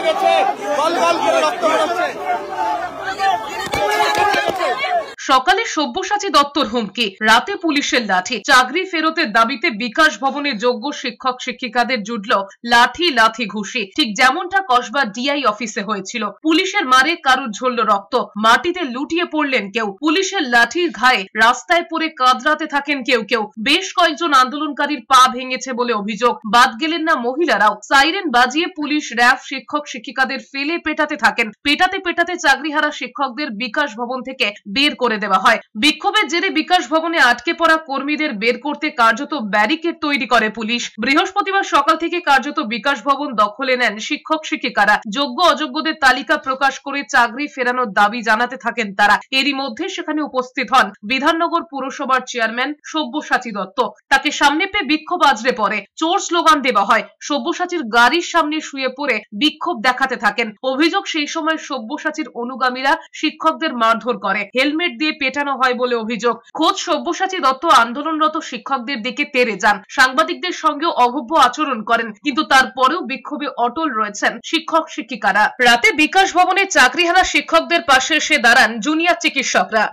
গেছে, গল গল করে রক্ত বেরোচ্ছে। সকালে সব্যসাচী দত্তর হুমকি, রাতে পুলিশের লাঠি। চাকরি ফেরতের দাবিতে বিকাশ ভবনে যোগ্য শিক্ষক শিক্ষিকাদের জুটল লাঠি লাথি ঘুষি। ঠিক যেমনটা কসবা ডিআই অফিসে হয়েছিল। পুলিশের মারে কারুর ঝরল রক্ত, মাটিতে লুটিয়ে পড়লেন কেউ, পুলিশের লাঠির ঘায়ে রাস্তায় পড়ে কাঁদরাতে থাকেন কেউ কেউ। বেশ কয়েকজন আন্দোলনকারীর পা ভেঙেছে বলে অভিযোগ। বাদ গেলেন না মহিলারাও। সাইরেন বাজিয়ে পুলিশ র্যাব শিক্ষক শিক্ষিকাদের ফেলে পেটাতে থাকেন। পেটাতে পেটাতে চাকরিহারা শিক্ষকদের বিকাশ ভবন থেকে বের করে দেওয়া হয়। বিক্ষোভের জেরে বিকাশ ভবনে আটকে পড়া কর্মীদের বের করতে কার্যত ব্যারিকেড তৈরি করে পুলিশ। বৃহস্পতিবার সকাল থেকে কার্যত বিকাশ ভবন দখলে নেন শিক্ষক শিক্ষিকারা। যোগ্য অযোগ্যদের তালিকা প্রকাশ করে চাকরি ফেরানোর দাবি জানাতে থাকেন তারা। এরই মধ্যে সেখানে উপস্থিত হন বিধাননগর পুরসভার চেয়ারম্যান সব্যসাচী দত্ত। তাকে সামনে পেয়ে বিক্ষোভ আজরে পড়ে। চোর স্লোগান দেওয়া হয়। সব্যসাচীর গাড়ির সামনে শুয়ে পড়ে বিক্ষোভ দেখাতে থাকেন। অভিযোগ, সেই সময় সব্যসাচীর অনুগামীরা শিক্ষকদের মারধর করে, হেলমেট দিয়ে পেটানো হয় বলে অভিযোগ। খোদ সব্যসাচী দত্ত আন্দোলনরত শিক্ষকদের দিকে তেড়ে যান, সাংবাদিকদের সঙ্গেও অভব্য আচরণ করেন, কিন্তু তারপরেও বিক্ষোভে অটল রয়েছেন শিক্ষক শিক্ষিকারা। রাতে বিকাশ ভবনে চাকরিহারা শিক্ষকদের পাশে এসে দাঁড়ান জুনিয়র চিকিৎসকরা।